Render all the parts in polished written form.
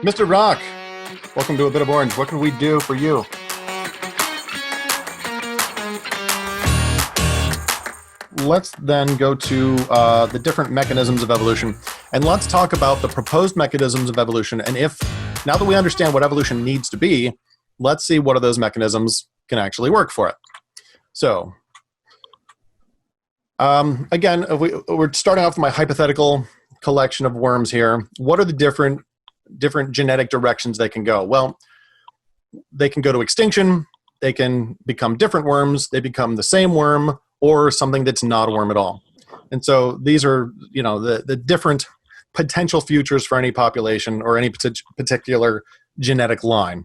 Mr. Rock, welcome to A Bit of Orange. What can we do for you? Let's then go to the different mechanisms of evolution, and let's talk about the proposed mechanisms of evolution. And now that we understand what evolution needs to be, let's see what of those mechanisms can actually work for it. So, again, we're starting off with my hypothetical collection of worms here. What are the different genetic directions they can go? Well, they can go to extinction, they can become different worms, they become the same worm, or something that's not a worm at all. And so these are, the different potential futures for any population or any particular genetic line.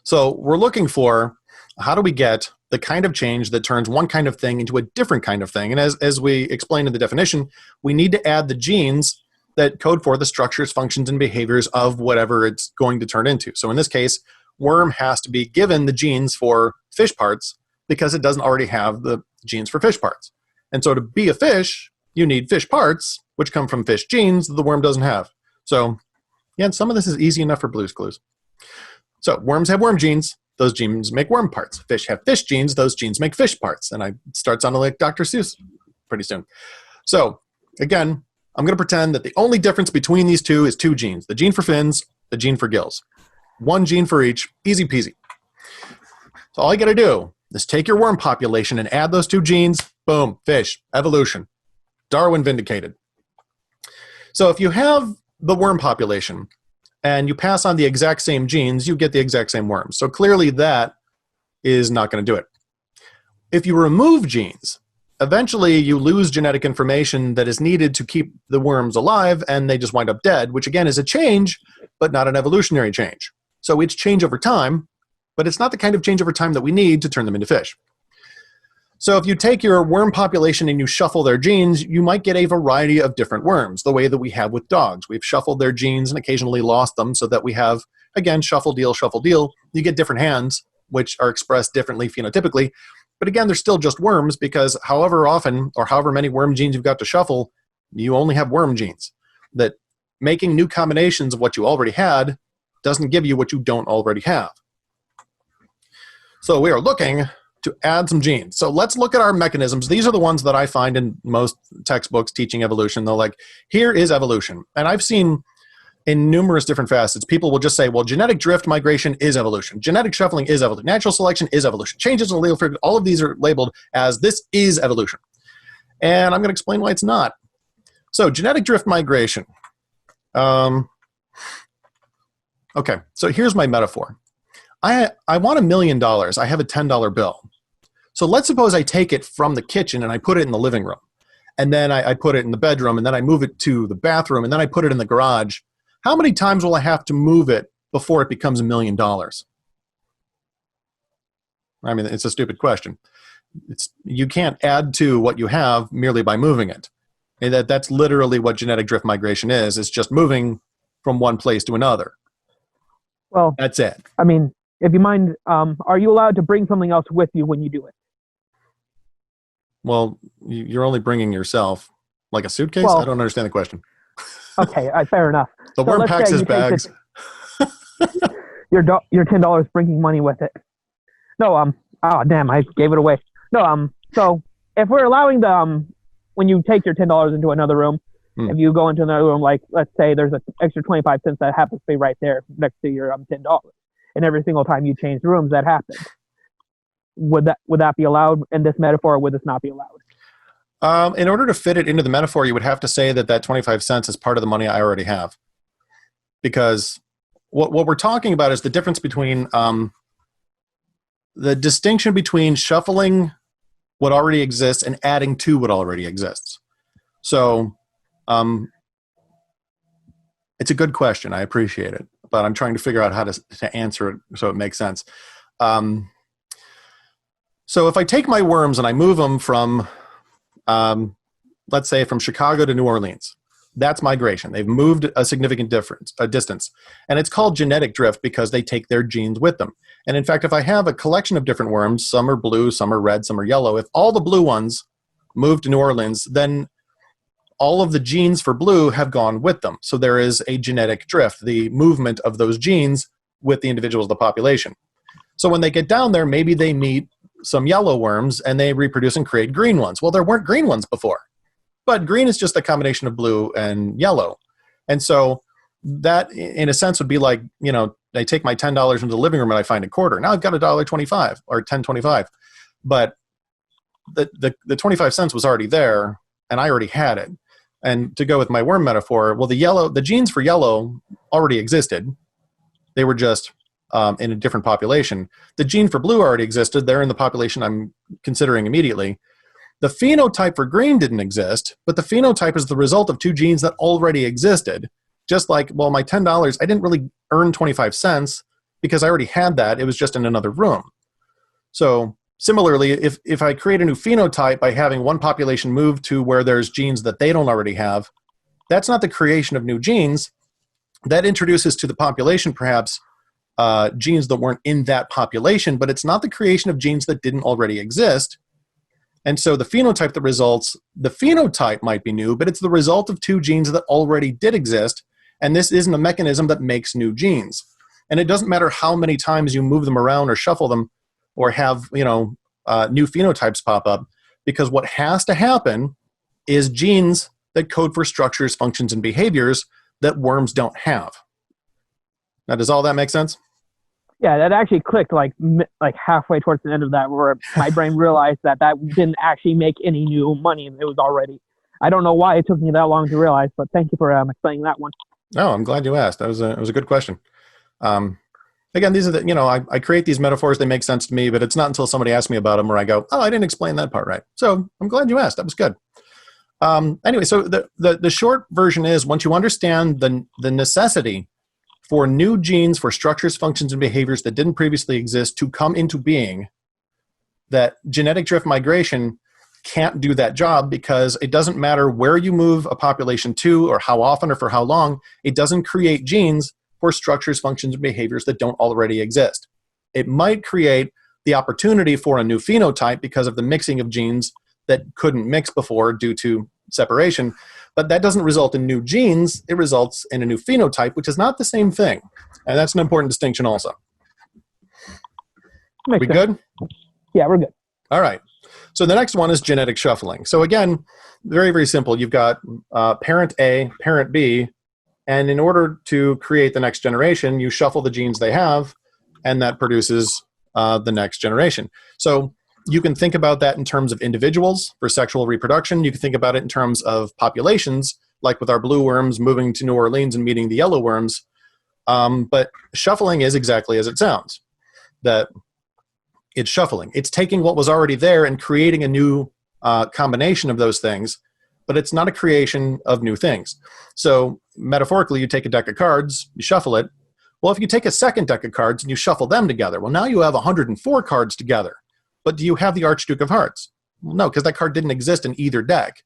So we're looking for, how do we get the kind of change that turns one kind of thing into a different kind of thing? And as we explained in the definition, we need to add the genes that code for the structures, functions, and behaviors of whatever it's going to turn into. So in this case, worm has to be given the genes for fish parts because it doesn't already have the genes for fish parts. And so to be a fish, you need fish parts, which come from fish genes that the worm doesn't have. So, yeah, and some of this is easy enough for Blue's Clues. So worms have worm genes. Those genes make worm parts. Fish have fish genes. Those genes make fish parts. And I start sounding like Dr. Seuss pretty soon. So, again, I'm going to pretend that the only difference between these two is two genes. The gene for fins, the gene for gills. One gene for each. Easy peasy. So all you got to do is take your worm population and add those two genes. Boom, fish, evolution. Darwin vindicated. So if you have the worm population and you pass on the exact same genes, you get the exact same worms. So clearly that is not going to do it. If you remove genes, eventually you lose genetic information that is needed to keep the worms alive, and they just wind up dead, which again is a change, but not an evolutionary change. So it's change over time, but it's not the kind of change over time that we need to turn them into fish. So if you take your worm population and you shuffle their genes, you might get a variety of different worms, the way that we have with dogs. We've shuffled their genes and occasionally lost them so that we have, again, shuffle, deal, shuffle, deal. You get different hands, which are expressed differently phenotypically. But again, they're still just worms because however often or however many worm genes you've got to shuffle, you only have worm genes. That making new combinations of what you already had doesn't give you what you don't already have. So we are looking to add some genes. So let's look at our mechanisms. These are the ones that I find in most textbooks teaching evolution. They're like, here is evolution. And I've seen in numerous different facets, people will just say, well, genetic drift migration is evolution. Genetic shuffling is evolution. Natural selection is evolution. Changes in allele frequency, all of these are labeled as this is evolution. And I'm going to explain why it's not. So genetic drift migration. Okay, so here's my metaphor. I want $1 million. I have a $10 bill. So let's suppose I take it from the kitchen and I put it in the living room. And then I put it in the bedroom, and then I move it to the bathroom, and then I put it in the garage. How many times will I have to move it before it becomes $1 million? I mean, it's a stupid question. You can't add to what you have merely by moving it. And that's literally what genetic drift migration is. It's just moving from one place to another. Well, that's it. I mean, if you mind, are you allowed to bring something else with you when you do it? Well, you're only bringing yourself. Like a suitcase? Well, I don't understand the question. Okay, fair enough. The worm packs his bags. Your $10 bringing money with it. No, oh damn, I gave it away. No, so if we're allowing when you take your $10 into another room, if you go into another room, like let's say there's an extra 25 cents that happens to be right there next to your $10, and every single time you change rooms, that happens. Would that be allowed in this metaphor, or would this not be allowed? In order to fit it into the metaphor, you would have to say that 25 cents is part of the money I already have. Because what we're talking about is the difference between the distinction between shuffling what already exists and adding to what already exists. So it's a good question. I appreciate it. But I'm trying to figure out how to answer it so it makes sense. So if I take my worms and I move them from let's say from Chicago to New Orleans, that's migration. They've moved a significant distance. And it's called genetic drift because they take their genes with them. And in fact, if I have a collection of different worms, some are blue, some are red, some are yellow, if all the blue ones move to New Orleans, then all of the genes for blue have gone with them. So there is a genetic drift, the movement of those genes with the individuals of the population. So when they get down there, maybe they meet some yellow worms and they reproduce and create green ones. Well, there weren't green ones before, but green is just a combination of blue and yellow. And so that, in a sense, would be like, I take my $10 into the living room and I find a quarter. Now I've got $1.25 or $10.25, but the 25 cents was already there and I already had it. And to go with my worm metaphor, well, the genes for yellow already existed. They were just in a different population. The gene for blue already existed. They're in the population I'm considering immediately. The phenotype for green didn't exist, but the phenotype is the result of two genes that already existed. Just like, well, my $10, I didn't really earn 25 cents because I already had that. It was just in another room. So similarly, if I create a new phenotype by having one population move to where there's genes that they don't already have, that's not the creation of new genes. That introduces to the population perhaps genes that weren't in that population, but it's not the creation of genes that didn't already exist. And so the phenotype that results, the phenotype might be new, but it's the result of two genes that already did exist. And this isn't a mechanism that makes new genes. And it doesn't matter how many times you move them around or shuffle them or have, new phenotypes pop up, because what has to happen is genes that code for structures, functions, and behaviors that worms don't have. Now, does all that make sense? Yeah, that actually clicked like halfway towards the end of that, where my brain realized that didn't actually make any new money. It was already. I don't know why it took me that long to realize, but thank you for explaining that one. No, I'm glad you asked. It was a good question. Again, these are I create these metaphors. They make sense to me, but it's not until somebody asks me about them where I go, oh, I didn't explain that part right. So I'm glad you asked. That was good. Anyway, so the short version is, once you understand the necessity for new genes for structures, functions, and behaviors that didn't previously exist to come into being, that genetic drift migration can't do that job, because it doesn't matter where you move a population to or how often or for how long, it doesn't create genes for structures, functions, and behaviors that don't already exist. It might create the opportunity for a new phenotype because of the mixing of genes that couldn't mix before due to separation, but that doesn't result in new genes. It results in a new phenotype, which is not the same thing. And that's an important distinction also. We good? Yeah, we're good. All right. So the next one is genetic shuffling. So again, very, very simple. You've got parent A, parent B, and in order to create the next generation, you shuffle the genes they have, and that produces the next generation. So you can think about that in terms of individuals for sexual reproduction. You can think about it in terms of populations, like with our blue worms moving to New Orleans and meeting the yellow worms. But shuffling is exactly as it sounds, that it's shuffling. It's taking what was already there and creating a new combination of those things, but it's not a creation of new things. So metaphorically, you take a deck of cards, you shuffle it. Well, if you take a second deck of cards and you shuffle them together, well, now you have 104 cards together. But do you have the Archduke of Hearts? Well, no, because that card didn't exist in either deck.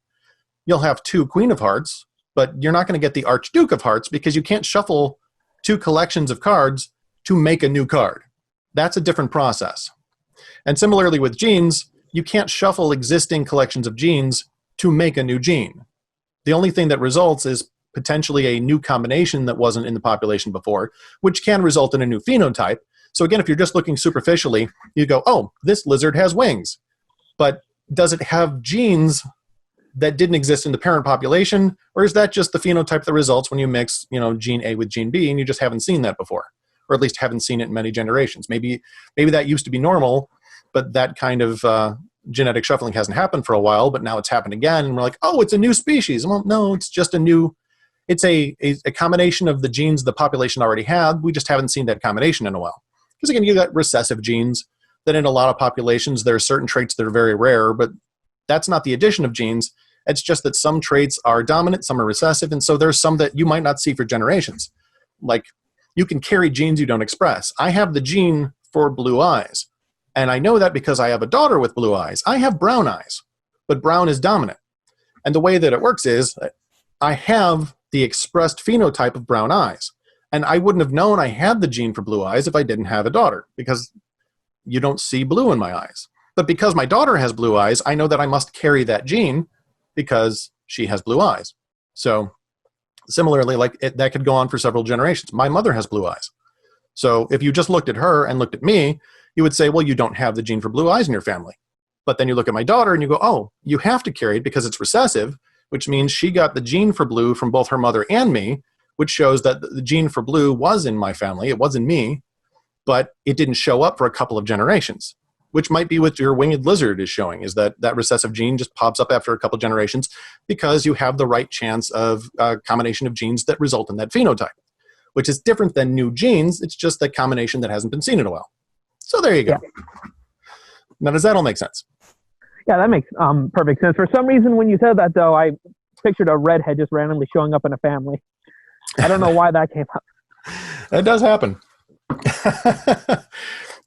You'll have two Queen of Hearts, but you're not going to get the Archduke of Hearts because you can't shuffle two collections of cards to make a new card. That's a different process. And similarly with genes, you can't shuffle existing collections of genes to make a new gene. The only thing that results is potentially a new combination that wasn't in the population before, which can result in a new phenotype. So again, if you're just looking superficially, you go, oh, this lizard has wings. But does it have genes that didn't exist in the parent population? Or is that just the phenotype that results when you mix, gene A with gene B, and you just haven't seen that before? Or at least haven't seen it in many generations. Maybe that used to be normal, but that kind of genetic shuffling hasn't happened for a while, but now it's happened again. And we're like, oh, it's a new species. Well, no, it's just it's a combination of the genes the population already had. We just haven't seen that combination in a while. Because again, you got recessive genes that in a lot of populations, there are certain traits that are very rare, but that's not the addition of genes. It's just that some traits are dominant, some are recessive, and so there's some that you might not see for generations. Like, you can carry genes you don't express. I have the gene for blue eyes, and I know that because I have a daughter with blue eyes. I have brown eyes, but brown is dominant. And the way that it works is I have the expressed phenotype of brown eyes. And I wouldn't have known I had the gene for blue eyes if I didn't have a daughter, because you don't see blue in my eyes. But because my daughter has blue eyes, I know that I must carry that gene because she has blue eyes. So similarly, that could go on for several generations. My mother has blue eyes. So if you just looked at her and looked at me, you would say, well, you don't have the gene for blue eyes in your family. But then you look at my daughter and you go, oh, you have to carry it because it's recessive, which means she got the gene for blue from both her mother and me, which shows that the gene for blue was in my family. It was in me, but it didn't show up for a couple of generations, which might be what your winged lizard is showing, is that recessive gene just pops up after a couple of generations because you have the right chance of a combination of genes that result in that phenotype, which is different than new genes. It's just that combination that hasn't been seen in a while. So there you go. Yeah. Now, does that all make sense? Yeah, that makes perfect sense. For some reason, when you said that, though, I pictured a redhead just randomly showing up in a family. I don't know why that came up. It does happen.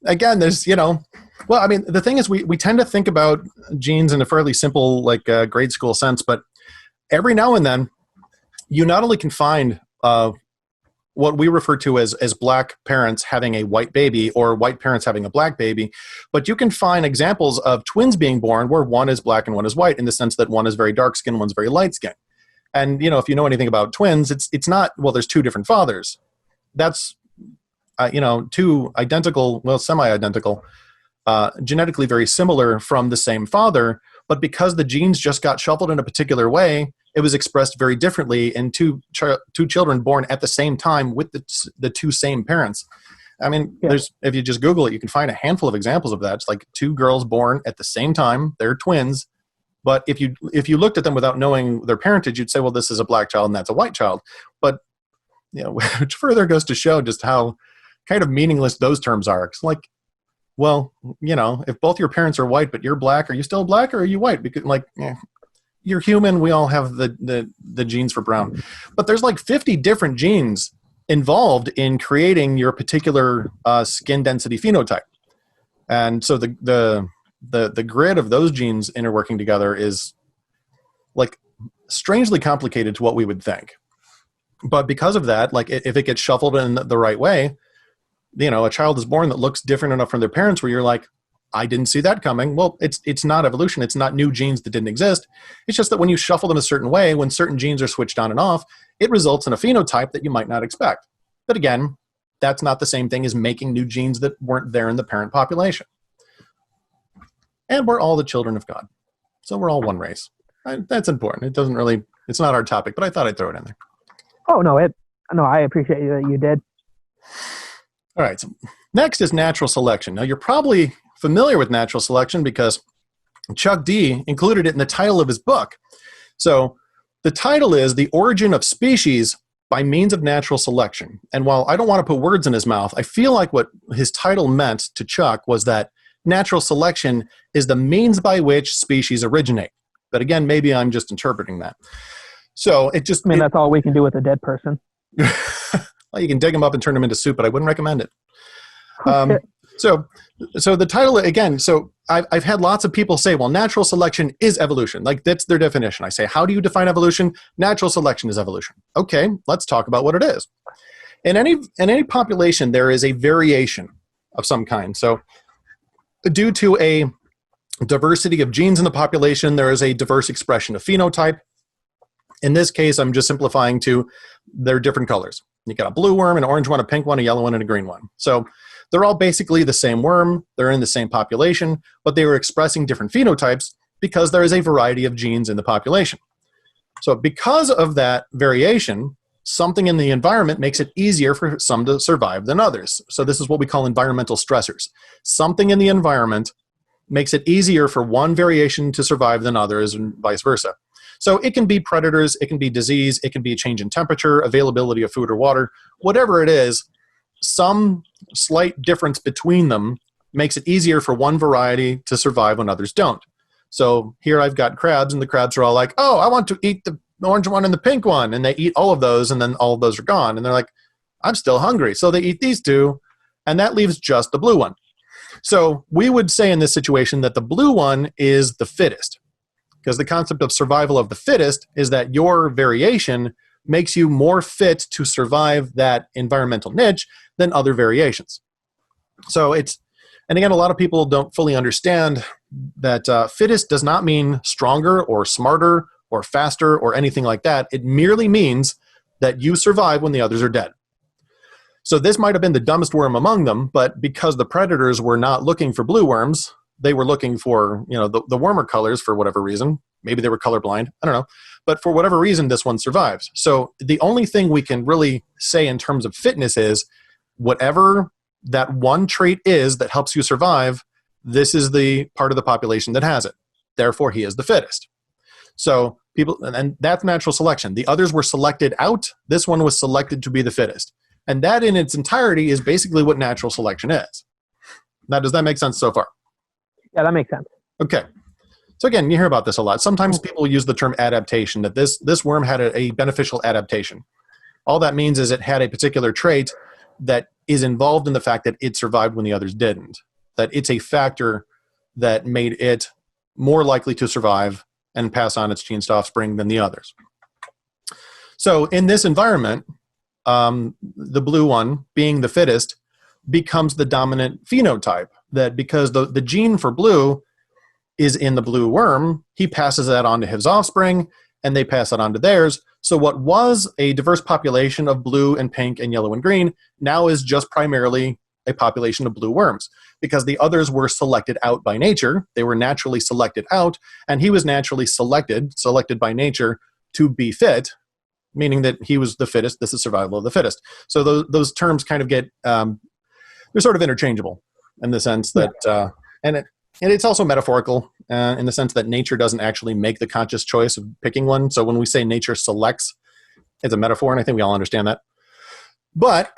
Again, there's, well, I mean, the thing is we tend to think about genes in a fairly simple, grade school sense, but every now and then you not only can find what we refer to as black parents having a white baby or white parents having a black baby, but you can find examples of twins being born where one is black and one is white, in the sense that one is very dark skinned, one's very light skinned. And, if you know anything about twins, it's not, well, there's two different fathers. That's, two identical, well, semi-identical, genetically very similar from the same father, but because the genes just got shuffled in a particular way, it was expressed very differently in two children born at the same time with the two same parents. I mean, if you just Google it, you can find a handful of examples of that. It's like two girls born at the same time, they're twins. But if you looked at them without knowing their parentage, you'd say, well, this is a black child and that's a white child. But, which further goes to show just how kind of meaningless those terms are. It's like, well, if both your parents are white, but you're black, are you still black or are you white? Because you're human. We all have the genes for brown. But there's 50 different genes involved in creating your particular skin density phenotype. And so the grid of those genes interworking together is strangely complicated to what we would think. But because of that, if it gets shuffled in the right way, a child is born that looks different enough from their parents where you're like, I didn't see that coming. Well, it's not evolution. It's not new genes that didn't exist. It's just that when you shuffle them a certain way, when certain genes are switched on and off, it results in a phenotype that you might not expect. But again, that's not the same thing as making new genes that weren't there in the parent population. And we're all the children of God. So we're all one race. That's important. It's not our topic, but I thought I'd throw it in there. Oh, no, I appreciate that you did. All right. So next is natural selection. Now, you're probably familiar with natural selection because Chuck D included it in the title of his book. So the title is The Origin of Species by Means of Natural Selection. And while I don't want to put words in his mouth, I feel like what his title meant to Chuck was that natural selection is the means by which species originate. But again, maybe I'm just interpreting that. So that's all we can do with a dead person. Well, you can dig them up and turn them into soup, but I wouldn't recommend it. So the title again. So I've had lots of people say, "Well, natural selection is evolution." That's their definition. I say, "How do you define evolution?" Natural selection is evolution. Okay, let's talk about what it is. In any population, there is a variation of some kind. So, due to a diversity of genes in the population, there is a diverse expression of phenotype. In this case, I'm just simplifying to they're different colors. You got a blue worm, an orange one, a pink one, a yellow one, and a green one. So they're all basically the same worm. They're in the same population, but they were expressing different phenotypes because there is a variety of genes in the population. So because of that variation, something in the environment makes it easier for some to survive than others. So this is what we call environmental stressors. Something in the environment makes it easier for one variation to survive than others, and vice versa. So it can be predators, it can be disease, it can be a change in temperature, availability of food or water, whatever it is, some slight difference between them makes it easier for one variety to survive when others don't. So here I've got crabs, and the crabs are all like, oh, I want to eat the orange one and the pink one, and they eat all of those, and then all of those are gone. And they're like, I'm still hungry. So they eat these two, and that leaves just the blue one. So we would say in this situation that the blue one is the fittest. Because the concept of survival of the fittest is that your variation makes you more fit to survive that environmental niche than other variations. So and again, a lot of people don't fully understand that fittest does not mean stronger or smarter or faster or anything like that. It merely means that you survive when the others are dead. So this might have been the dumbest worm among them, but because the predators were not looking for blue worms, they were looking for, the warmer colors for whatever reason. Maybe they were colorblind. I don't know. But for whatever reason, this one survives. So the only thing we can really say in terms of fitness is whatever that one trait is that helps you survive, this is the part of the population that has it. Therefore, he is the fittest. So and that's natural selection. The others were selected out. This one was selected to be the fittest. And that in its entirety is basically what natural selection is. Now, does that make sense so far? Yeah, that makes sense. Okay. So again, you hear about this a lot. Sometimes people use the term adaptation, that this worm had a beneficial adaptation. All that means is it had a particular trait that is involved in the fact that it survived when the others didn't. That it's a factor that made it more likely to survive and pass on its genes to offspring than the others. So in this environment, the blue one, being the fittest, becomes the dominant phenotype. That because the gene for blue is in the blue worm, he passes that on to his offspring, and they pass it on to theirs. So what was a diverse population of blue and pink and yellow and green now is just primarily a population of blue worms, because the others were selected out by nature. They were naturally selected out, and he was naturally selected by nature to be fit, meaning that he was the fittest. This is survival of the fittest. So those terms kind of get, they're sort of interchangeable in the sense that, and it's also metaphorical in the sense that nature doesn't actually make the conscious choice of picking one. So when we say nature selects, it's a metaphor, and I think we all understand that. But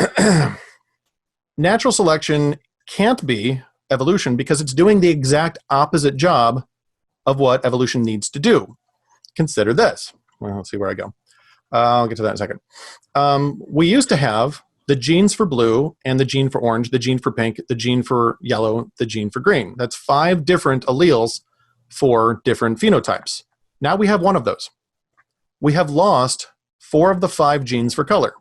natural selection can't be evolution because it's doing the exact opposite job of what evolution needs to do. Consider this. Well, let's see where I go. I'll get to that in a second. We used to have the genes for blue and the gene for orange, the gene for pink, the gene for yellow, the gene for green. That's 5 different alleles for different phenotypes. Now we have one of those. We have lost 4 of the 5 genes for color.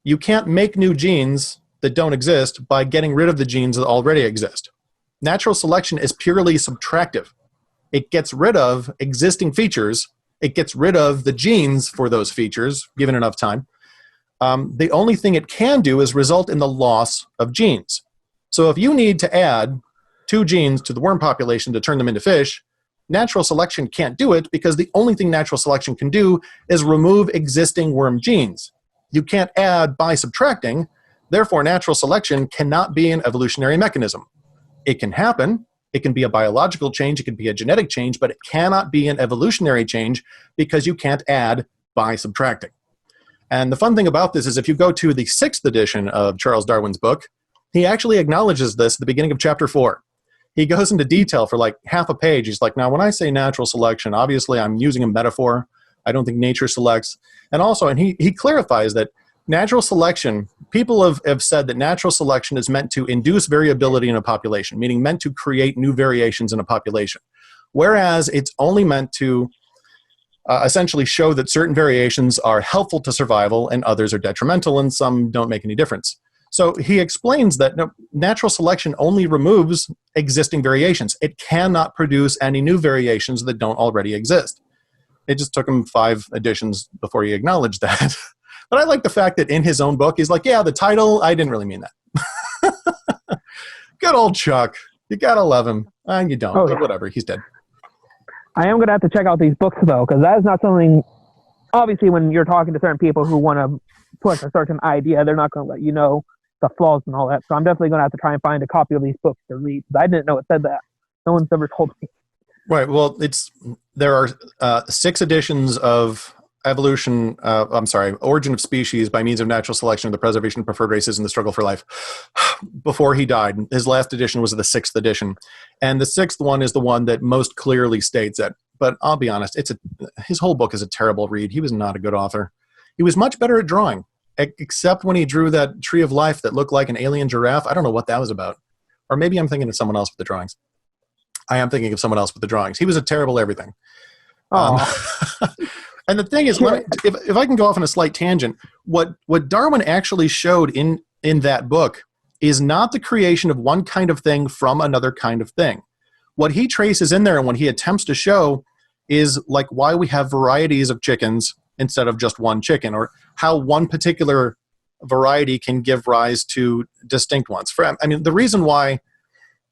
You can't make new genes that don't exist by getting rid of the genes that already exist. Natural selection is purely subtractive. It gets rid of existing features. It gets rid of the genes for those features, given enough time. The only thing it can do is result in the loss of genes. So if you need to add 2 genes to the worm population to turn them into fish, natural selection can't do it because the only thing natural selection can do is remove existing worm genes. You can't add by subtracting. Therefore, natural selection cannot be an evolutionary mechanism. It can happen. It can be a biological change. It can be a genetic change, but it cannot be an evolutionary change because you can't add by subtracting. And the fun thing about this is if you go to the 6th edition of Charles Darwin's book, he actually acknowledges this at the beginning of chapter 4. He goes into detail for like half a page. He's like, now when I say natural selection, obviously I'm using a metaphor. I don't think nature selects. And also, and he clarifies that natural selection, people have said that natural selection is meant to induce variability in a population, meaning meant to create new variations in a population. Whereas it's only meant to essentially show that certain variations are helpful to survival and others are detrimental and some don't make any difference. So he explains that natural selection only removes existing variations. It cannot produce any new variations that don't already exist. It just took him 5 editions before he acknowledged that. But I like the fact that in his own book, he's like, yeah, the title, I didn't really mean that. Good old Chuck. You gotta love him. And you don't, but whatever, he's dead. I am going to have to check out these books, though, because that is not something, obviously, when you're talking to certain people who want to push a certain idea, they're not going to let you know the flaws and all that. So I'm definitely going to have to try and find a copy of these books to read, because I didn't know it said that. No one's ever told me. Right. Well, there are 6 editions of Origin of Species by Means of Natural Selection, the Preservation of Preferred Races, and the Struggle for Life. Before he died, his last edition was the 6th edition. And the 6th one is the one that most clearly states it. But I'll be honest, his whole book is a terrible read. He was not a good author. He was much better at drawing, except when he drew that tree of life that looked like an alien giraffe. I don't know what that was about. Or maybe I'm thinking of someone else with the drawings. I am thinking of someone else with the drawings. He was a terrible everything. And the thing is, if I can go off on a slight tangent, what Darwin actually showed in that book is not the creation of one kind of thing from another kind of thing. What he traces in there and what he attempts to show is like why we have varieties of chickens instead of just one chicken, or how one particular variety can give rise to distinct ones. The reason why,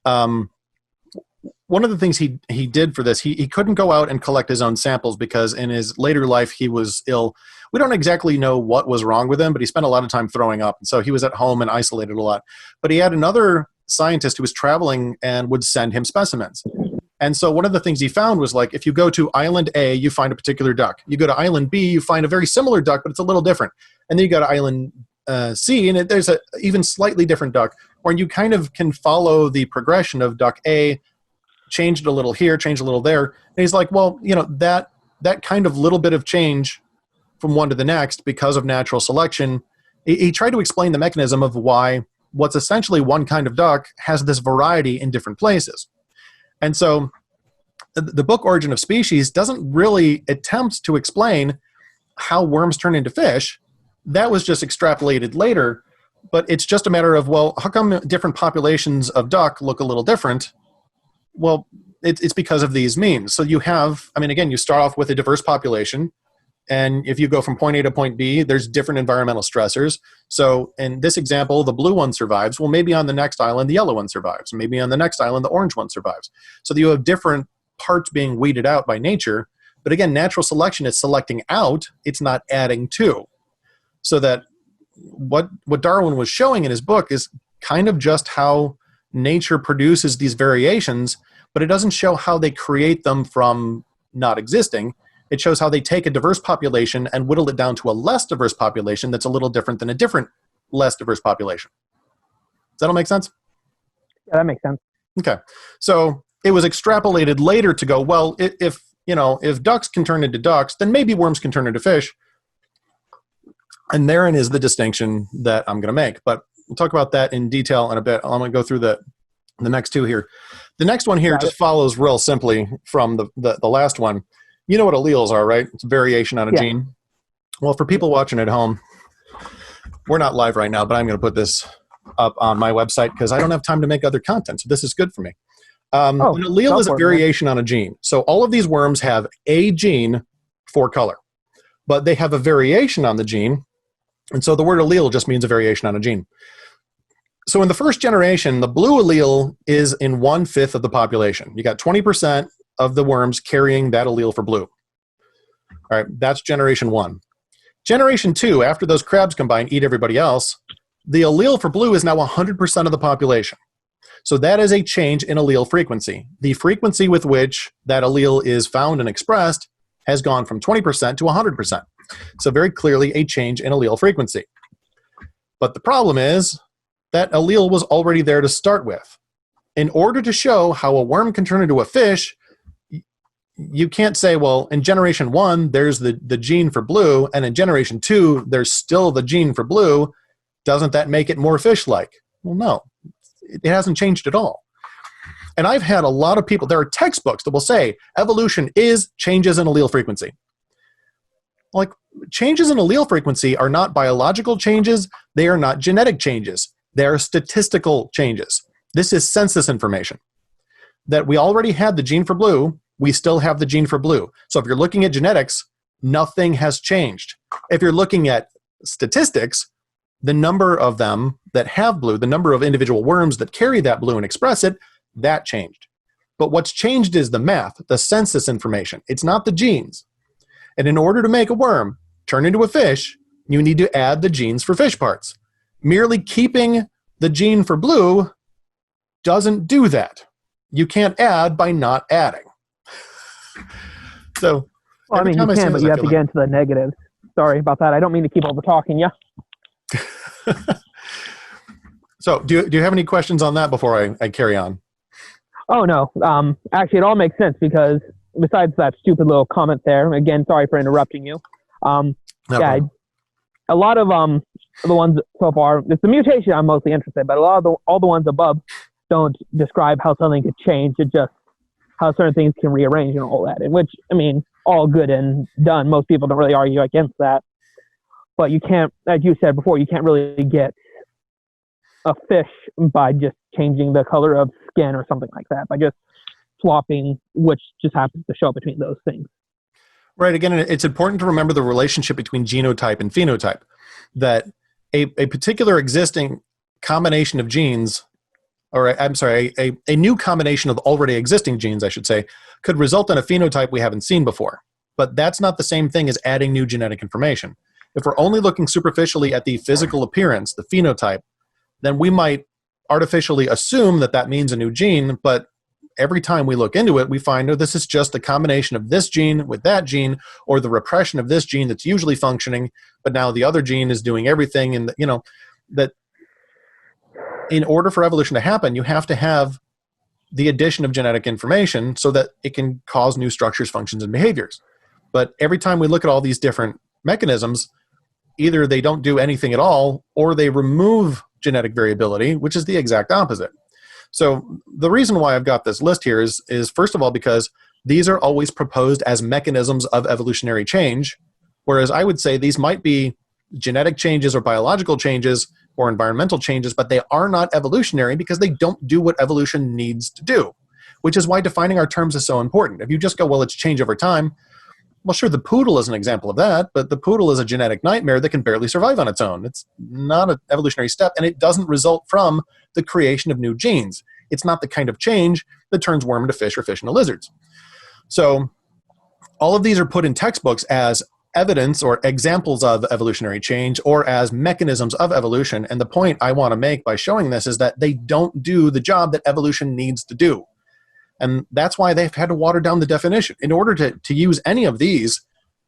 one of the things he did for this, he couldn't go out and collect his own samples because in his later life he was ill. We don't exactly know what was wrong with him, but he spent a lot of time throwing up. And so he was at home and isolated a lot. But he had another scientist who was traveling and would send him specimens. And so one of the things he found was, like, if you go to island A, you find a particular duck. You go to island B, you find a very similar duck, but it's a little different. And then you go to island C, and there's a even slightly different duck, where you kind of can follow the progression of duck A, change it a little here, change a little there. And he's like, well, that kind of little bit of change from one to the next because of natural selection, he tried to explain the mechanism of why what's essentially one kind of duck has this variety in different places. And so the book Origin of Species doesn't really attempt to explain how worms turn into fish. That was just extrapolated later, but it's just a matter of, well, how come different populations of duck look a little different? Well, it's because of these means. So you have, again, you start off with a diverse population, and if you go from point A to point B, there's different environmental stressors. So in this example, the blue one survives. Well, maybe on the next island, the yellow one survives. Maybe on the next island, the orange one survives. So you have different parts being weeded out by nature. But again, natural selection is selecting out, it's not adding to. So that what Darwin was showing in his book is kind of just how nature produces these variations, but it doesn't show how they create them from not existing. It shows how they take a diverse population and whittle it down to a less diverse population that's a little different than a different, less diverse population. Does that all make sense? Yeah, that makes sense. Okay. So it was extrapolated later to go, well, if ducks can turn into ducks, then maybe worms can turn into fish. And therein is the distinction that I'm going to make. But we'll talk about that in detail in a bit. I'm going to go through the next two here. The next one here just follows real simply from the last one. You know what alleles are, right? It's a variation on a gene. Well, for people watching at home, we're not live right now, but I'm going to put this up on my website because I don't have time to make other content. So this is good for me. An allele is a variation on a gene. So all of these worms have a gene for color, but they have a variation on the gene. And so the word allele just means a variation on a gene. So in the first generation, the blue allele is in 1/5 of the population. You got 20% of the worms carrying that allele for blue. All right, that's generation 1. Generation 2, after those crabs combine, eat everybody else, the allele for blue is now 100% of the population. So that is a change in allele frequency. The frequency with which that allele is found and expressed has gone from 20% to 100%. So very clearly a change in allele frequency. But the problem is that allele was already there to start with. In order to show how a worm can turn into a fish, you can't say, well, in generation 1, there's the gene for blue, and in generation 2, there's still the gene for blue. Doesn't that make it more fish-like? Well, no. It hasn't changed at all. And I've had a lot of people, there are textbooks that will say evolution is changes in allele frequency. Like, changes in allele frequency are not biological changes. They are not genetic changes. They are statistical changes. This is census information. That we already had the gene for blue, we still have the gene for blue. So if you're looking at genetics, nothing has changed. If you're looking at statistics, the number of them that have blue, the number of individual worms that carry that blue and express it, that changed. But what's changed is the math, the census information. It's not the genes. And in order to make a worm turn into a fish, you need to add the genes for fish parts. Merely keeping the gene for blue doesn't do that. You can't add by not adding. So, well, you can, but you have to get into the negatives. Sorry about that. I don't mean to keep over talking you. So, do you have any questions on that before I carry on? Oh, no. Actually, it all makes sense because besides that stupid little comment there, again, sorry for interrupting you. A lot of the ones so far, it's the mutation I'm mostly interested in, but all the ones above don't describe how something could change. It just how certain things can rearrange and all that. And which, all good and done. Most people don't really argue against that. But you can't, as you said before, you can't really get a fish by just changing the color of skin or something like that. By just swapping, which just happens to show up between those things. Right. Again, it's important to remember the relationship between genotype and phenotype, that a particular existing combination of genes, or I'm sorry, a new combination of already existing genes, I should say, could result in a phenotype we haven't seen before. But that's not the same thing as adding new genetic information. If we're only looking superficially at the physical appearance, the phenotype, then we might artificially assume that that means a new gene, but every time we look into it, we find, oh, this is just the combination of this gene with that gene, or the repression of this gene that's usually functioning, but now the other gene is doing everything. And, that in order for evolution to happen, you have to have the addition of genetic information so that it can cause new structures, functions, and behaviors. But every time we look at all these different mechanisms, either they don't do anything at all, or they remove genetic variability, which is the exact opposite. So the reason why I've got this list here is first of all, because these are always proposed as mechanisms of evolutionary change, whereas I would say these might be genetic changes or biological changes or environmental changes, but they are not evolutionary because they don't do what evolution needs to do, which is why defining our terms is so important. If you just go, well, it's change over time, well, sure, the poodle is an example of that, but the poodle is a genetic nightmare that can barely survive on its own. It's not an evolutionary step, and it doesn't result from the creation of new genes. It's not the kind of change that turns worm into fish or fish into lizards. So all of these are put in textbooks as evidence or examples of evolutionary change or as mechanisms of evolution. And the point I want to make by showing this is that they don't do the job that evolution needs to do. And that's why they've had to water down the definition. In order to use any of these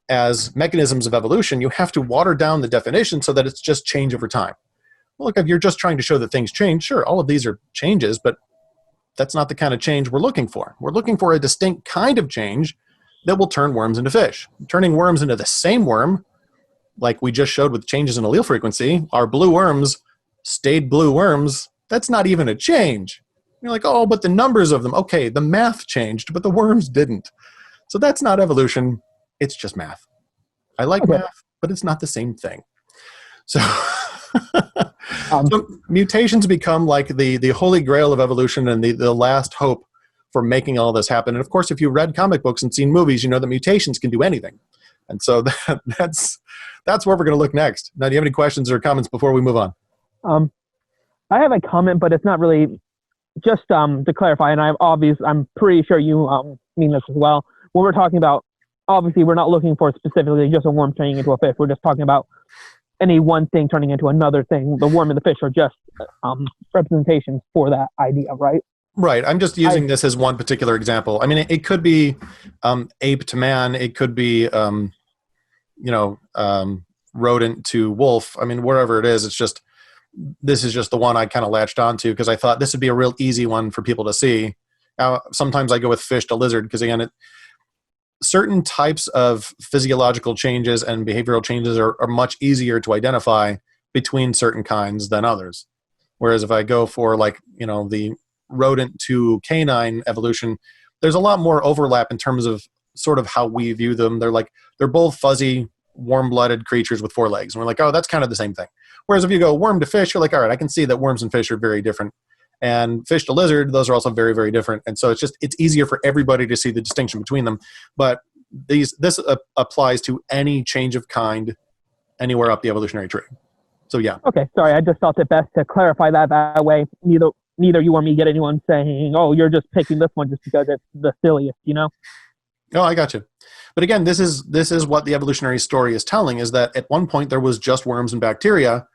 as mechanisms of evolution, you have to water down the definition so that it's just change over time. Well, look, if you're just trying to show that things change, sure, all of these are changes, but that's not the kind of change we're looking for. We're looking for a distinct kind of change that will turn worms into fish. Turning worms into the same worm, like we just showed with changes in allele frequency, our blue worms stayed blue worms. That's not even a change. You're like, oh, but the numbers of them, okay, the math changed, but the worms didn't. So that's not evolution. It's just math. I like math, but it's not the same thing. So, so mutations become like the holy grail of evolution and the last hope for making all this happen. And of course, if you read comic books and seen movies, you know that mutations can do anything. And so that's where we're going to look next. Now, do you have any questions or comments before we move on? I have a comment, but it's not really. Just to clarify, and I'm pretty sure you mean this as well. When we're talking about, obviously, we're not looking for specifically just a worm turning into a fish. We're just talking about any one thing turning into another thing. The worm and the fish are just representations for that idea, right? Right. I'm just using this as one particular example. I mean, it could be ape to man. It could be, rodent to wolf. I mean, wherever it is, it's just, this is just the one I kind of latched onto because I thought this would be a real easy one for people to see. Now, sometimes I go with fish to lizard because, again, certain types of physiological changes and behavioral changes are much easier to identify between certain kinds than others. Whereas if I go for the rodent to canine evolution, there's a lot more overlap in terms of sort of how we view them. They're both fuzzy, warm-blooded creatures with 4 legs. And we're like, oh, that's kind of the same thing. Whereas if you go worm to fish, you're like, all right, I can see that worms and fish are very different. And fish to lizard, those are also very, very different. And so it's easier for everybody to see the distinction between them. But this applies to any change of kind anywhere up the evolutionary tree. So yeah. Okay, sorry, I just felt it best to clarify that way. Neither you or me get anyone saying, oh, you're just picking this one just because it's the silliest, Oh, I got you. But again, this is what the evolutionary story is telling, is that at one point there was just worms and bacteria,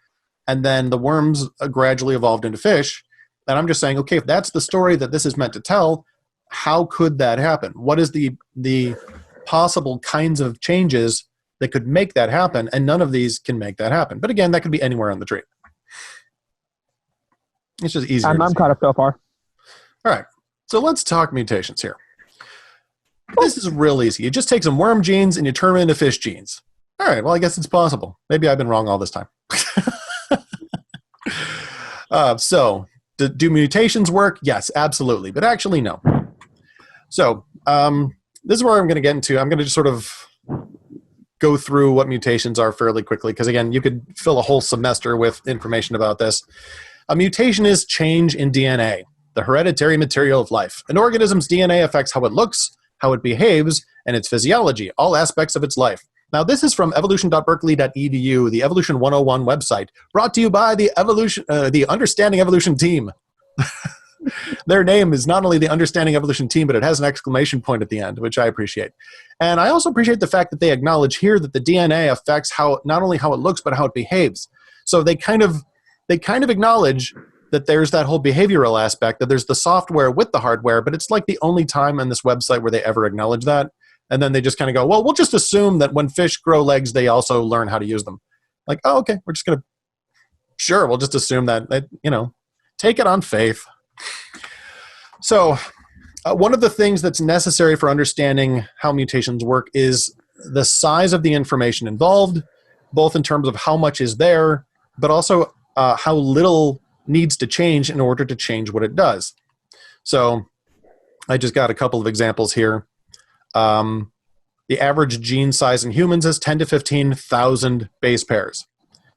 and then the worms gradually evolved into fish. And I'm just saying, okay, if that's the story that this is meant to tell, how could that happen? What is the possible kinds of changes that could make that happen? And none of these can make that happen. But again, that could be anywhere on the tree. It's just easier. I'm caught up so far. All right. So let's talk mutations here. This is real easy. You just take some worm genes and you turn them into fish genes. All right. Well, I guess it's possible. Maybe I've been wrong all this time. So do mutations work? Yes, absolutely. But actually, no. So this is where I'm going to get into. I'm going to just sort of go through what mutations are fairly quickly. Because again, you could fill a whole semester with information about this. A mutation is change in DNA. the hereditary material of life. An organism's DNA affects how it looks, how it behaves, and its physiology, all aspects of its life. Now, this is from evolution.berkeley.edu, the Evolution 101 website, brought to you by the Understanding Evolution team. Their name is not only the Understanding Evolution team, but it has an exclamation point at the end, which I appreciate. And I also appreciate the fact that they acknowledge here that the DNA affects how not only how it looks, but how it behaves. So they kind of acknowledge that there's that whole behavioral aspect, that there's the software with the hardware, but it's like the only time on this website where they ever acknowledge that. And then they just kind of go, well, we'll just assume that when fish grow legs, they also learn how to use them. Like, oh, okay, we're just going to, sure, we'll just assume that, take it on faith. So one of the things that's necessary for understanding how mutations work is the size of the information involved, both in terms of how much is there, but also how little needs to change in order to change what it does. So I just got a couple of examples here. The average gene size in humans is 10 to 15,000 base pairs.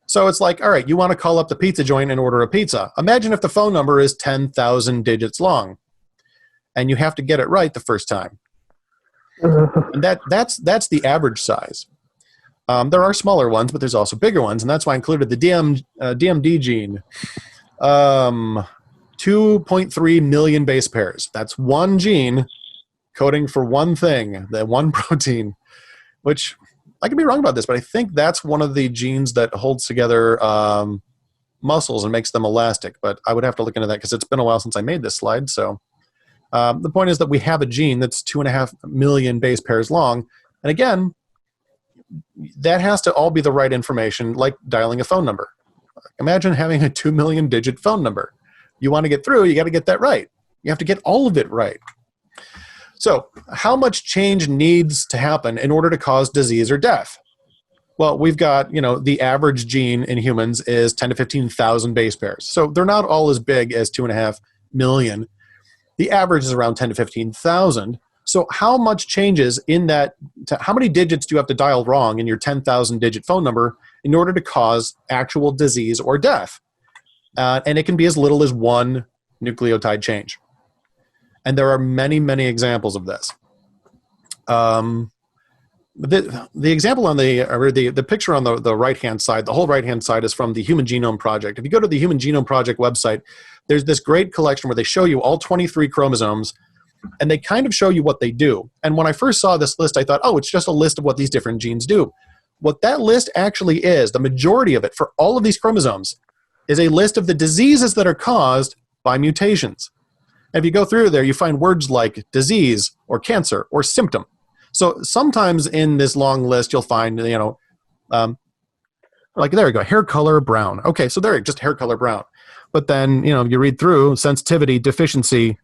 So it's like, all right, you want to call up the pizza joint and order a pizza. Imagine if the phone number is 10,000 digits long, and you have to get it right the first time. And that's the average size. There are smaller ones, but there's also bigger ones, and that's why I included the DMD gene. 2.3 million base pairs. That's one gene coding for one thing, that one protein, which I could be wrong about this, but I think that's one of the genes that holds together muscles and makes them elastic. But I would have to look into that because it's been a while since I made this slide. So the point is that we have a gene that's 2.5 million base pairs long. And again, that has to all be the right information, like dialing a phone number. Imagine having a 2 million digit phone number. You want to get through, you got to get that right. You have to get all of it right. So how much change needs to happen in order to cause disease or death? Well, we've got, the average gene in humans is 10 to 15,000 base pairs. So they're not all as big as 2.5 million. The average is around 10 to 15,000. So how much changes in that, how many digits do you have to dial wrong in your 10,000 digit phone number in order to cause actual disease or death? And it can be as little as one nucleotide change. And there are many, many examples of this. The example on the picture on the right-hand side, the whole right-hand side is from the Human Genome Project. If you go to the Human Genome Project website, there's this great collection where they show you all 23 chromosomes, and they kind of show you what they do. And when I first saw this list, I thought, oh, it's just a list of what these different genes do. What that list actually is, the majority of it for all of these chromosomes, is a list of the diseases that are caused by mutations. If you go through there, you find words like disease or cancer or symptom. So sometimes in this long list, you'll find, like there you go, hair color brown. Okay, so there, just hair color brown. But then, you read through sensitivity, deficiency,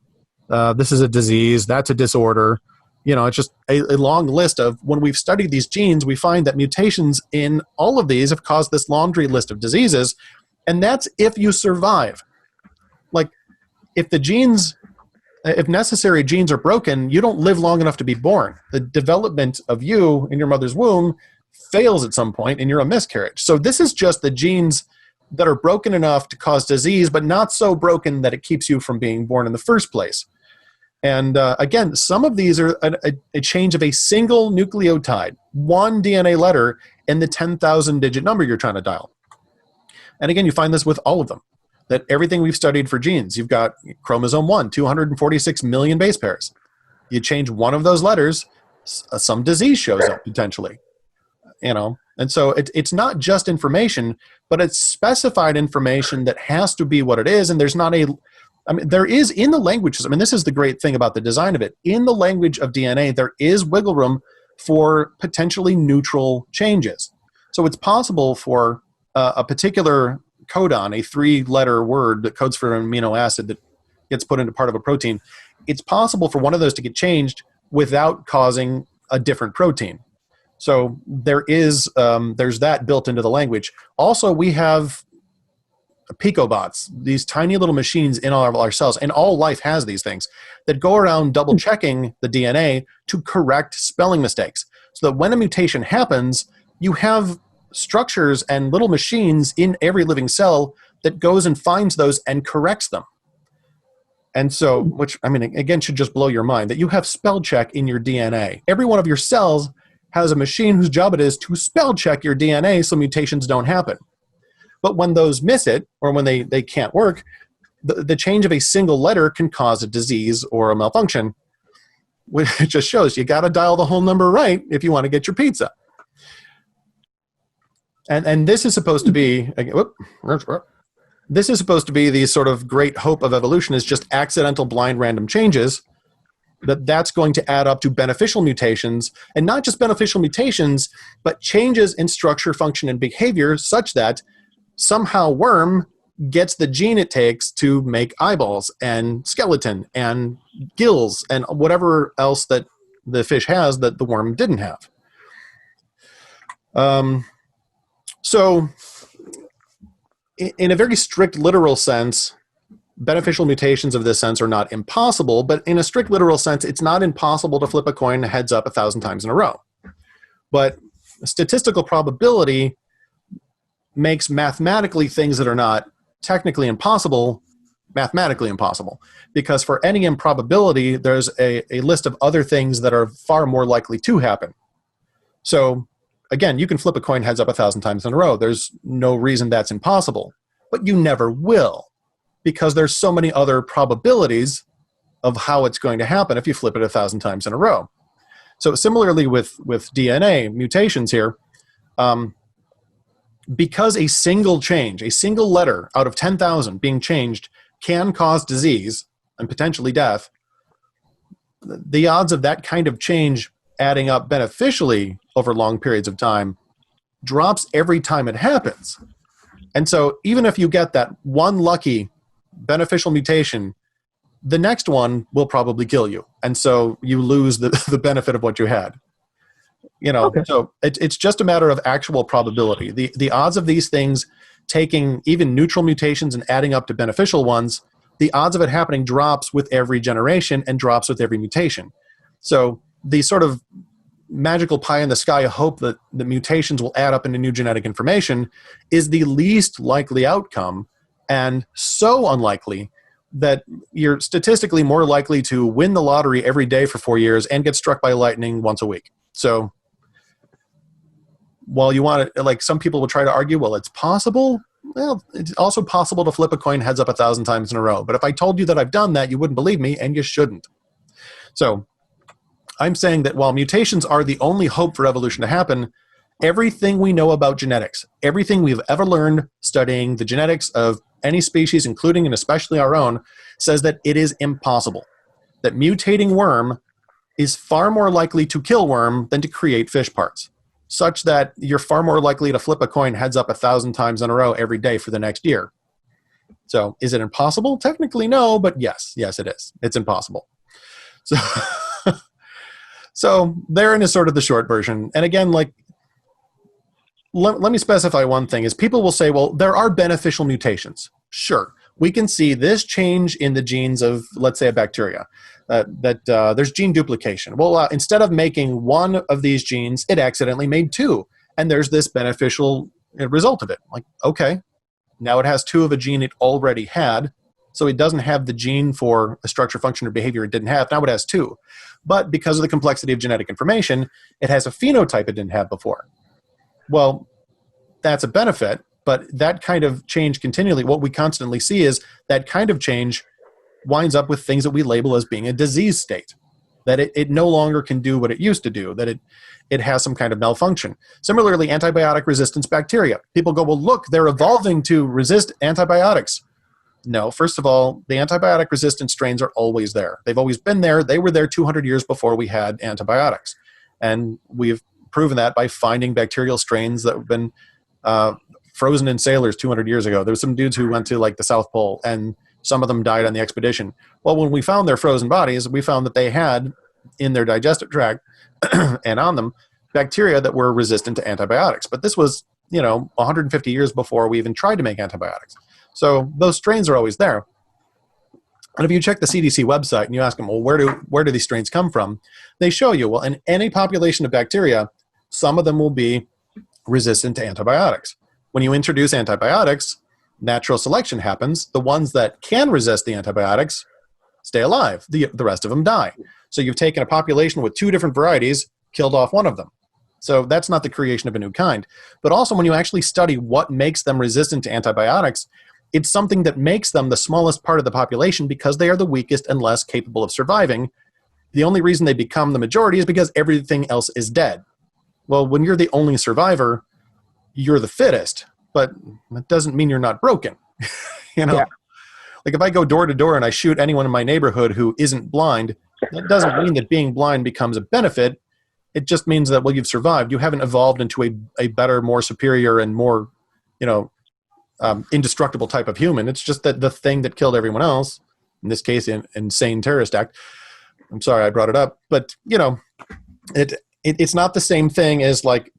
this is a disease, that's a disorder. It's just a long list of, when we've studied these genes, we find that mutations in all of these have caused this laundry list of diseases. And that's if you survive. Like, if necessary genes are broken, you don't live long enough to be born. The development of you in your mother's womb fails at some point and you're a miscarriage. So this is just the genes that are broken enough to cause disease, but not so broken that it keeps you from being born in the first place. And again, some of these are a change of a single nucleotide, one DNA letter in the 10,000 digit number you're trying to dial. And again, you find this with all of them. That everything we've studied for genes, you've got chromosome 1, 246 million base pairs. You change one of those letters, some disease shows up potentially. And so it's not just information, but it's specified information that has to be what it is. And there's not there is in the languages, this is the great thing about the design of it. In the language of DNA, there is wiggle room for potentially neutral changes. So it's possible for a particular codon, a 3-letter word that codes for an amino acid that gets put into part of a protein, it's possible for one of those to get changed without causing a different protein. So there's that built into the language. Also, we have picobots, these tiny little machines in all of our cells, and all life has these things, that go around double checking the DNA to correct spelling mistakes. So that when a mutation happens, you have structures and little machines in every living cell that goes and finds those and corrects them. And so, which, I mean, again, should just blow your mind that you have spell check in your DNA. Every one of your cells has a machine whose job it is to spell check your DNA so mutations don't happen. But when those miss it, or when they can't work, the change of a single letter can cause a disease or a malfunction, which just shows you got to dial the whole number right if you want to get your pizza. And this is supposed to be, this is supposed to be the sort of great hope of evolution, is just accidental blind random changes, that's going to add up to beneficial mutations, and not just beneficial mutations, but changes in structure, function, and behavior such that somehow worm gets the gene it takes to make eyeballs and skeleton and gills and whatever else that the fish has that the worm didn't have. So in a very strict literal sense, beneficial mutations of this sense are not impossible, but in a strict literal sense, it's not impossible to flip a coin heads up 1,000 times in a row. But statistical probability makes mathematically things that are not technically impossible, mathematically impossible. Because for any improbability, there's a list of other things that are far more likely to happen. So again, you can flip a coin heads up 1,000 times in a row. There's no reason that's impossible, but you never will, because there's so many other probabilities of how it's going to happen if you flip it 1,000 times in a row. So similarly with DNA mutations here, because a single change, a single letter out of 10,000 being changed can cause disease and potentially death, the odds of that kind of change adding up beneficially over long periods of time drops every time it happens. And so even if you get that one lucky beneficial mutation, the next one will probably kill you. And so you lose the benefit of what you had. You know, okay. So it's just a matter of actual probability. The odds of these things taking even neutral mutations and adding up to beneficial ones, the odds of it happening drops with every generation and drops with every mutation. So the sort of magical pie in the sky hope that the mutations will add up into new genetic information is the least likely outcome, and so unlikely that you're statistically more likely to win the lottery every day for 4 years and get struck by lightning once a week. So while you want to, like, some people will try to argue, well, it's possible. Well, it's also possible to flip a coin heads up 1,000 times in a row. But if I told you that I've done that, you wouldn't believe me, and you shouldn't. So I'm saying that while mutations are the only hope for evolution to happen, everything we know about genetics, everything we've ever learned studying the genetics of any species, including and especially our own, says that it is impossible. That mutating worm is far more likely to kill worm than to create fish parts, such that you're far more likely to flip a coin heads up 1,000 times in a row every day for the next year. So is it impossible? Technically no, but yes, it is. It's impossible. So, so therein is sort of the short version. And again, like, let me specify one thing, is people will say, well, there are beneficial mutations. Sure, we can see this change in the genes of, let's say, a bacteria, there's gene duplication. Well, instead of making one of these genes, it accidentally made two, and there's this beneficial result of it. Like, okay, now it has two of a gene it already had, so it doesn't have the gene for a structure, function, or behavior it didn't have. Now it has two. But because of the complexity of genetic information, it has a phenotype it didn't have before. Well, that's a benefit, but that kind of change continually, what we constantly see is that kind of change winds up with things that we label as being a disease state, that it no longer can do what it used to do, that it has some kind of malfunction. Similarly, antibiotic resistance bacteria. People go, well, look, they're evolving to resist antibiotics. No, first of all, the antibiotic resistant strains are always there. They've always been there. They were there 200 years before we had antibiotics. And we've proven that by finding bacterial strains that have been frozen in sailors 200 years ago. There's some dudes who went to like the South Pole, and some of them died on the expedition. Well, when we found their frozen bodies, we found that they had in their digestive tract and on them bacteria that were resistant to antibiotics. But this was, 150 years before we even tried to make antibiotics. So those strains are always there. And if you check the CDC website and you ask them, well, where do these strains come from? They show you, well, in any population of bacteria, some of them will be resistant to antibiotics. When you introduce antibiotics, natural selection happens. The ones that can resist the antibiotics stay alive. The rest of them die. So you've taken a population with 2 different varieties, killed off one of them. So that's not the creation of a new kind. But also when you actually study what makes them resistant to antibiotics, it's something that makes them the smallest part of the population because they are the weakest and less capable of surviving. The only reason they become the majority is because everything else is dead. Well, when you're the only survivor, you're the fittest, but that doesn't mean you're not broken. Yeah. Like if I go door to door and I shoot anyone in my neighborhood who isn't blind, that doesn't mean that being blind becomes a benefit. It just means that, well, you've survived. You haven't evolved into a better, more superior, and more, indestructible type of human. It's just that the thing that killed everyone else, in this case, an insane terrorist act. I'm sorry I brought it up, but it's not the same thing as like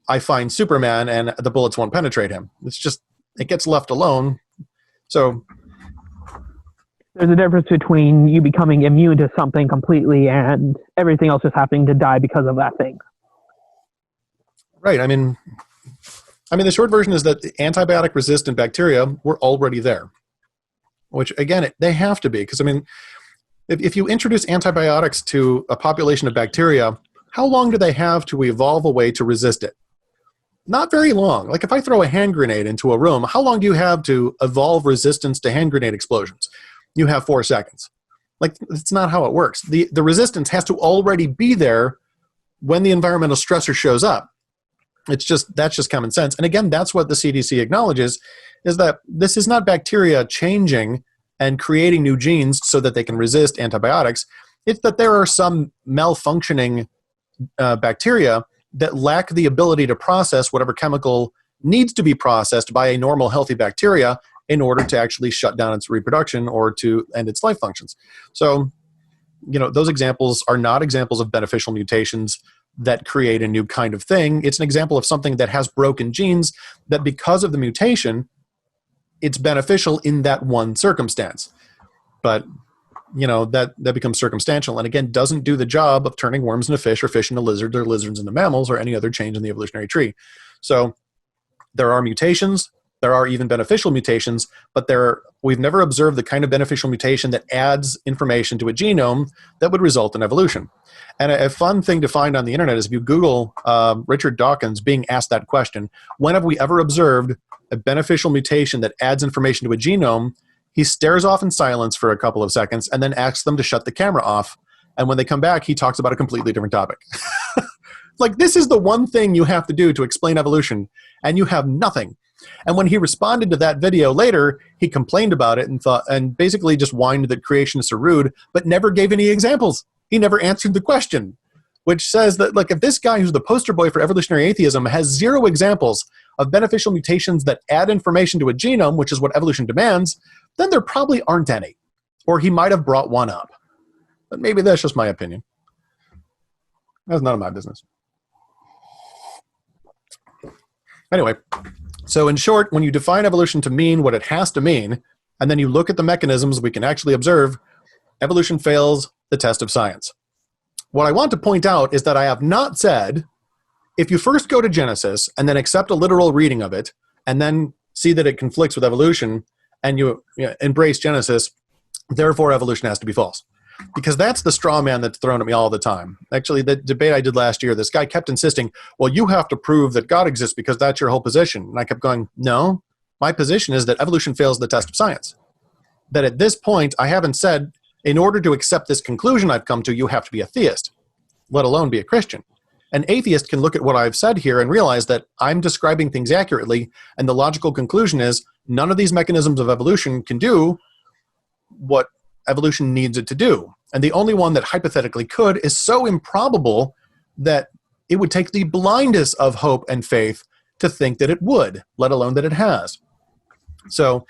I find Superman and the bullets won't penetrate him. It's just it gets left alone. So there's a difference between you becoming immune to something completely and everything else just happening to die because of that thing. Right. I mean, the short version is that the antibiotic-resistant bacteria were already there, which, again, they have to be. Because, if you introduce antibiotics to a population of bacteria, how long do they have to evolve a way to resist it? Not very long. Like if I throw a hand grenade into a room, how long do you have to evolve resistance to hand grenade explosions? You have 4 seconds. Like, that's not how it works. The resistance has to already be there when the environmental stressor shows up. That's just common sense. And again, that's what the CDC acknowledges, is that this is not bacteria changing and creating new genes so that they can resist antibiotics. It's that there are some malfunctioning bacteria that lack the ability to process whatever chemical needs to be processed by a normal, healthy bacteria in order to actually shut down its reproduction or to end its life functions. So, those examples are not examples of beneficial mutations that create a new kind of thing. It's an example of something that has broken genes that, because of the mutation, it's beneficial in that one circumstance. But, that becomes circumstantial, and again, doesn't do the job of turning worms into fish or fish into lizards or lizards into mammals or any other change in the evolutionary tree. So there are mutations. There are even beneficial mutations, but we've never observed the kind of beneficial mutation that adds information to a genome that would result in evolution. And a fun thing to find on the internet is if you Google Richard Dawkins being asked that question, when have we ever observed a beneficial mutation that adds information to a genome? He stares off in silence for a couple of seconds and then asks them to shut the camera off. And when they come back, he talks about a completely different topic. Like, this is the one thing you have to do to explain evolution, and you have nothing. And when he responded to that video later, he complained about it and basically just whined that creationists are rude, but never gave any examples. He never answered the question, which says that, like, if this guy who's the poster boy for evolutionary atheism has 0 examples of beneficial mutations that add information to a genome, which is what evolution demands, then there probably aren't any. Or he might have brought one up. But maybe that's just my opinion. That's none of my business. Anyway, so in short, when you define evolution to mean what it has to mean, and then you look at the mechanisms we can actually observe, evolution fails the test of science. What I want to point out is that I have not said, if you first go to Genesis and then accept a literal reading of it, and then see that it conflicts with evolution, and you embrace Genesis, therefore evolution has to be false. Because that's the straw man that's thrown at me all the time. Actually, the debate I did last year, this guy kept insisting, well, you have to prove that God exists because that's your whole position. And I kept going, no, my position is that evolution fails the test of science. That at this point, I haven't said, in order to accept this conclusion I've come to, you have to be a theist, let alone be a Christian. An atheist can look at what I've said here and realize that I'm describing things accurately, and the logical conclusion is none of these mechanisms of evolution can do what evolution needs it to do. And the only one that hypothetically could is so improbable that it would take the blindest of hope and faith to think that it would, let alone that it has. So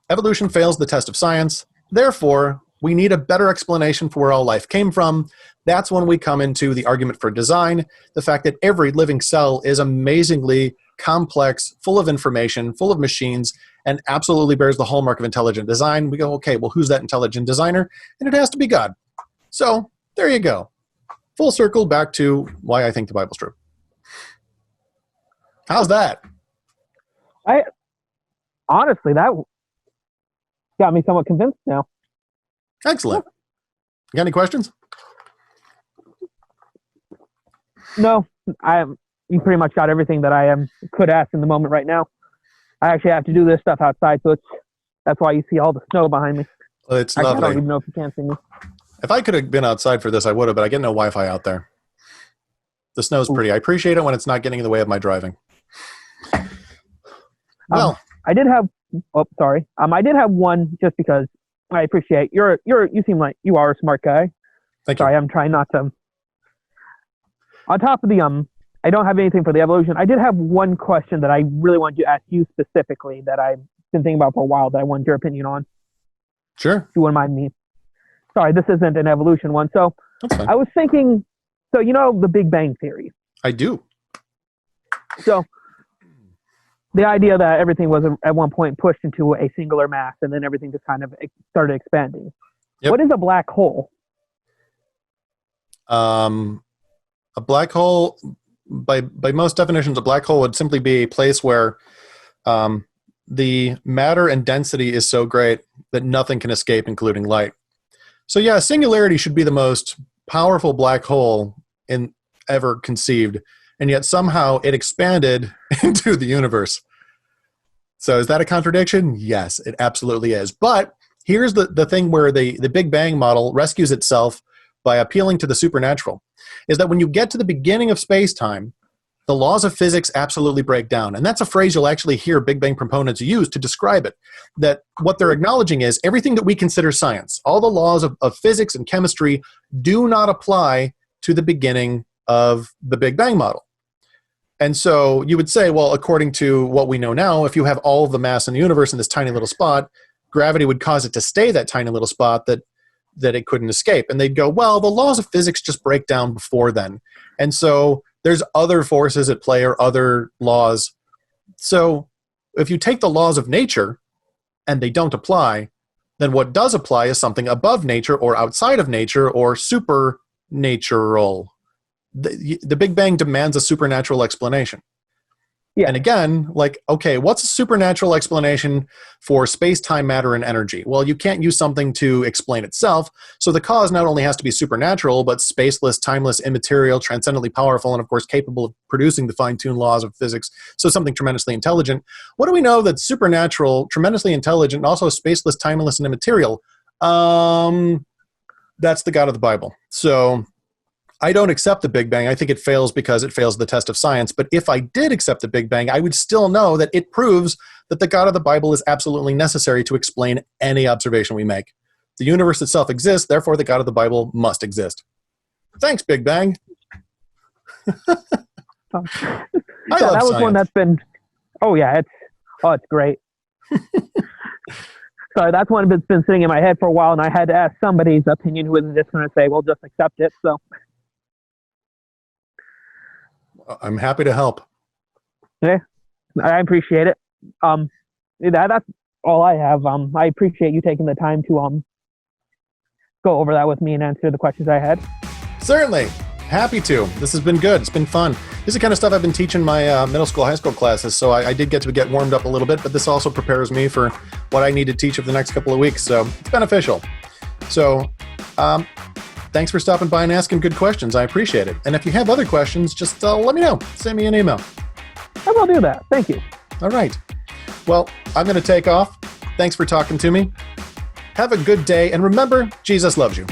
evolution fails the test of science. Therefore, we need a better explanation for where all life came from. That's when we come into the argument for design, the fact that every living cell is amazingly complex, full of information, full of machines, and absolutely bears the hallmark of intelligent design. We go, okay, well, who's that intelligent designer? And it has to be God. So there you go. Full circle back to why I think the Bible's true. How's that? Honestly, that got me somewhat convinced now. Excellent. You got any questions? No, you pretty much got everything that I could ask in the moment right now. I actually have to do this stuff outside, so that's why you see all the snow behind me. Well, it's Actually, I lovely. don't even know if you can see me. If I could have been outside for this, I would have, but I get no Wi-Fi out there. The snow's pretty. I appreciate it when it's not getting in the way of my driving. Well, I did have. Oh, sorry. I did have one just because I appreciate you seem like you are a smart guy. thank Sorry, you. I'm trying not to. On top of the I don't have anything for the evolution. I did have one question that I really wanted to ask you specifically that I've been thinking about for a while that I wanted your opinion on. Sure. If you wouldn't mind me. Sorry, this isn't an evolution one. So That's fine. I was thinking, so you know the Big Bang Theory. I do. So the idea that everything was at one point pushed into a singular mass and then everything just kind of started expanding. Yep. What is a black hole? A black hole, by most definitions, a black hole would simply be a place where the matter and density is so great that nothing can escape, including light. So yeah, singularity should be the most powerful black hole ever conceived, and yet somehow it expanded into the universe. So is that a contradiction? Yes, it absolutely is. But here's the thing where the Big Bang model rescues itself by appealing to the supernatural, is that when you get to the beginning of space-time, the laws of physics absolutely break down. And that's a phrase you'll actually hear Big Bang proponents use to describe it. That what they're acknowledging is everything that we consider science, all the laws of physics and chemistry do not apply to the beginning of the Big Bang model. And so you would say, well, according to what we know now, if you have all of the mass in the universe in this tiny little spot, gravity would cause it to stay that tiny little spot that it couldn't escape. And they'd go, well, the laws of physics just break down before then. And so there's other forces at play or other laws. So if you take the laws of nature and they don't apply, then what does apply is something above nature or outside of nature or supernatural. The Big Bang demands a supernatural explanation. Yeah. And again, like, okay, what's a supernatural explanation for space-time, matter, and energy? Well, you can't use something to explain itself, so the cause not only has to be supernatural, but spaceless, timeless, immaterial, transcendently powerful, and of course capable of producing the fine-tuned laws of physics, so something tremendously intelligent. What do we know that's supernatural, tremendously intelligent, and also spaceless, timeless, and immaterial? That's the God of the Bible. So I don't accept the Big Bang. I think it fails because it fails the test of science. But if I did accept the Big Bang, I would still know that it proves that the God of the Bible is absolutely necessary to explain any observation we make. The universe itself exists, therefore the God of the Bible must exist. Thanks, Big Bang. I love that was science. one that's been, it's great. Sorry, that's one that's been sitting in my head for a while, and I had to ask somebody's opinion who isn't just going to say, well, just accept it. So I'm happy to help. yeah, I appreciate it. That's all I have. I appreciate you taking the time to go over that with me and answer the questions I had. Certainly. Happy to. This has been good. It's been fun. This is the kind of stuff I've been teaching my middle school, high school classes, so I did get to get warmed up a little bit, but this also prepares me for what I need to teach over the next couple of weeks, so it's beneficial. So thanks for stopping by and asking good questions. I appreciate it. And if you have other questions, just let me know. Send me an email. I will do that. Thank you. All right. Well, I'm going to take off. Thanks for talking to me. Have a good day, and remember, Jesus loves you.